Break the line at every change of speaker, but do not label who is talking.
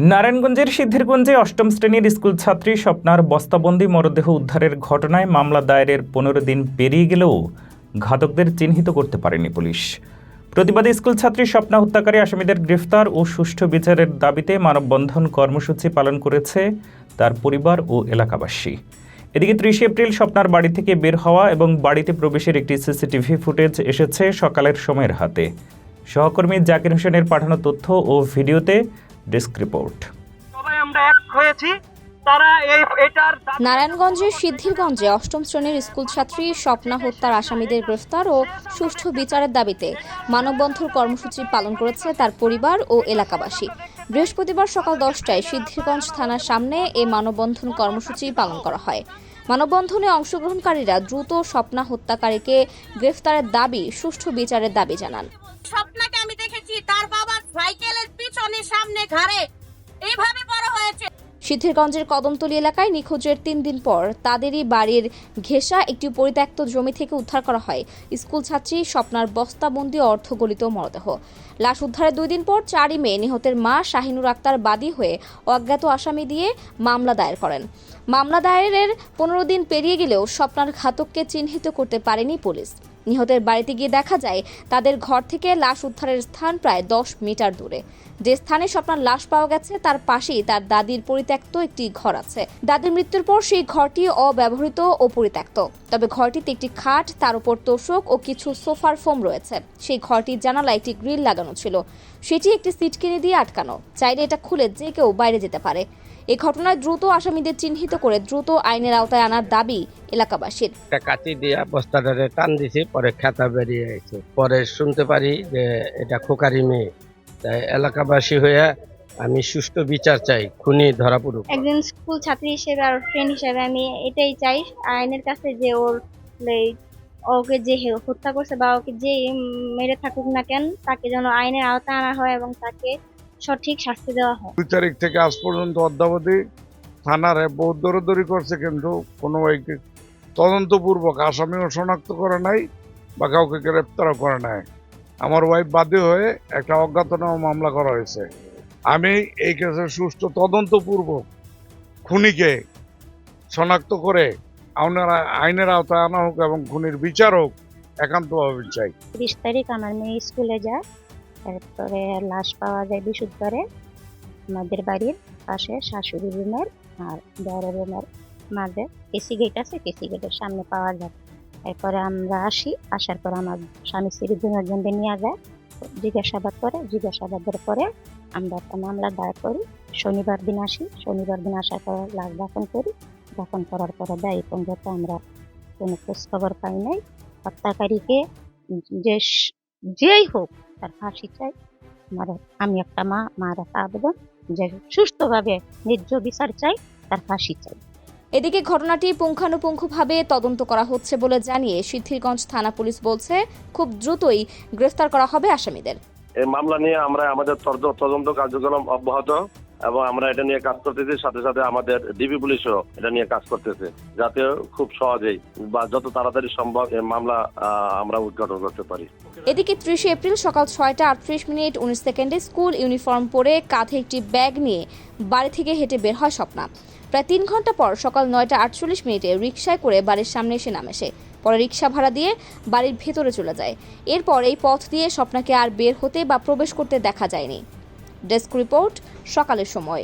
নারায়ণগঞ্জের সিদ্ধিরগঞ্জে অষ্টম শ্রেণীর স্কুল ছাত্রী স্বপ্নার বস্তাবন্দি মরদেহ উদ্ধারের ঘটনায় মামলা দায়েরের 15 দিন পেরিয়ে গেলেও ঘাতকদের চিহ্নিত করতে পারেনি পুলিশ। প্রতিবাদী স্কুল ছাত্রী স্বপ্না হত্যাকারী আসামিদের গ্রেফতার ও সুষ্ঠু বিচারের দাবিতে মানববন্ধন কর্মসূচি পালন করেছে তার পরিবার ও এলাকাবাসী। এদিকে 30 এপ্রিল স্বপ্নার বাড়ি থেকে বের হওয়া এবং বাড়িতে প্রবেশের একটি সিসিটিভি ফুটেজ এসেছে সকালের সময়ের হাতে। সহকর্মী জাকির হোসেনের পাঠানো তথ্য ও ভিডিওতে ডেস্ক রিপোর্ট।
নারায়ণগঞ্জের সিদ্ধিরগঞ্জে অষ্টম শ্রেণীর স্কুল ছাত্রী স্বপ্না হত্যার আসামিদের গ্রেফতার ও সুষ্ঠু বিচারের দাবিতে মানববন্ধন কর্মসূচি পালন করেছে তার পরিবার ও এলাকাবাসী। বৃহস্পতিবার সকাল 10টায় সিদ্ধিরগঞ্জ থানার সামনে এই মানববন্ধন কর্মসূচি পালন করা হয়। মানববন্ধনে অংশগ্রহণকারীরা দ্রুত স্বপ্না হত্যাকারীকে গ্রেফতারের দাবি, সুষ্ঠু বিচারের দাবি জানান।
স্বপ্নাকে আমি দেখেছি তার বাবার সাইকেলের পিছনে সামনে ঘাড়ে এইভাবে বড় হয়েছে।
সিদ্ধিরগঞ্জের কদমতলী এলাকায় নিখোঁজের 3 দিন পর তাদেরই বাড়ির ঘেঁষা একটি পরিত্যক্ত জমি থেকে উদ্ধার করা হয় স্কুল ছাত্রী স্বপ্নার বস্তাবন্দি অর্ধগলিত মরদেহ। লাশ উদ্ধারের 2 দিন পর 4 মে নিহতের মা শাহিনুর আক্তার বাদী হয়ে অজ্ঞাত আসামি দিয়ে মামলা দায়ের করেন। মামলা দায়েরের 15 দিন পেরিয়ে গেলেও স্বপ্নার ঘাতককে চিহ্নিত করতে পারেনি পুলিশ। নিহতের বাড়িতে গিয়ে দেখা যায় তাদের ঘর থেকে লাশ উদ্ধারের স্থান প্রায় 10 মিটার দূরে। যে স্থানে স্বপ্নার লাশ পাওয়া গেছে তার পাশেই তার দাদির পরিত্যক্ত একটি ঘর আছে। দাদির মৃত্যুর পর সেই ঘরটি অব্যবহৃত ও পরিত্যক্ত। তবে ঘরটিতে একটি খাট, তার উপর তোশক ও কিছু সোফার ফোম রয়েছে। সেই ঘরটির জানালায় একটি গ্রিল লাগানো ছিল, সেটি একটি সিটকেনি দিয়ে আটকানো। চাইলে এটা খুলে যে কেউ বাইরে যেতে পারে। এই ঘটনায় দ্রুত আসামিদের চিহ্নিত করে দ্রুত আইনের আওতায় আনার দাবি এলাকাবাসীর।
কাঁচি দিয়ে বস্তাটারে টান দিছি, পরে খাতা বেরিয়ে গেছে। পরে শুনতে পারি যে এটা খোকারি মেয়ে। তাই এলাকাবাসী হয়ে আমি সুষ্ঠু বিচার চাই, খুনি ধরা পড়ুক।
একজন স্কুল ছাত্রী হিসেবে আর ফ্রেন্ড হিসেবে আমি এটাই চাই আইনের কাছে যে ওকে যে হত্যা করছে বা ওকে যে মেরে থাকুক না কেন, তাকে যেন আইনের আওতায় আনা হয় এবং তাকে সঠিক শাস্তি দেওয়া হয়।
2 তারিখ থেকে আজ পর্যন্ত অদ্যাবধি থানারে বহুত দৌড়াদৌড়ি করছে, কিন্তু কোনো তদন্তপূর্বক আসামিও শনাক্ত করে নাই বা কাউকে গ্রেপ্তারও করে নাই। আমার ওয়াইফ বাদী হয়ে একটা অজ্ঞাতনামা মামলা করা হয়েছে। আমি এই কেসের সুষ্ঠু তদন্তপূর্বক খুনিকে শনাক্ত করে আইনের আওতায় আনা হোক এবং খুনির বিচার হোক, একান্তভাবে চাই।
30 তারিখ আমার মেয়ে স্কুলে যায়, তারপরে লাশ পাওয়া যায় বিশুদ্ধরে আমাদের বাড়ির পাশে শাশুড়ি রুমের আর বড় রুমের মাঝে কেসি গেট আছে, কেসি গেটের সামনে পাওয়া যায়। এরপরে আমরা আসার পর আমার স্বামী স্ত্রী দুজনকে নিয়ে যায়, জিজ্ঞাসাবাদ করে। জিজ্ঞাসাবাদের পরে আমরা একটা মামলা দায়ের করি। শনিবার দিন আসার পর লাশ দাফন করি। দাফন করার পরে এই পর্যন্ত আমরা কোনো খোঁজ খবর পাই নাই। হত্যাকারীকে যেই হোক তার ফাঁসি চাই। আমি একটা মার একটা আবেদন যে সুষ্ঠুভাবে ন্যায্য বিচার চাই, তার ফাঁসি চাই।
এদিকে ঘটনাটি পুঙ্খানুপুঙ্খভাবে তদন্ত করা হচ্ছে বলে জানিয়ে সিদ্ধিরগঞ্জ থানা পুলিশ বলছে খুব দ্রুতই গ্রেফতার করা হবে আসামিদের।
এই মামলা নিয়ে আমরা আমাদের তদন্ত কার্যক্রম অব্যাহত এবং আমরা এটা নিয়ে কাজ করতেছি। সাথে সাথে আমাদের ডিবি পুলিশও এটা নিয়ে কাজ করতেছে, যাতে খুব সহজেই বা যত তাড়াতাড়ি সম্ভব এই মামলা আমরা উদ্ঘাটন করতে পারি।
এদিকে 30 এপ্রিল সকাল 6:38:19 স্কুল ইউনিফর্ম পরে কাঁধে একটি ব্যাগ নিয়ে বাড়ি থেকে হেঁটে বের হয় স্বপ্না। প্রায় 3 ঘন্টা পর সকাল 9:48 রিকশায় করে বাড়ির সামনে এসে নামে সে। পরে রিকশা ভাড়া দিয়ে বাড়ির ভেতরে চলে যায়। এরপর এই পথ দিয়ে স্বপ্নাকে আর বের হতে বা প্রবেশ করতে দেখা যায়নি। ডেস্ক রিপোর্ট, সকালের সময়।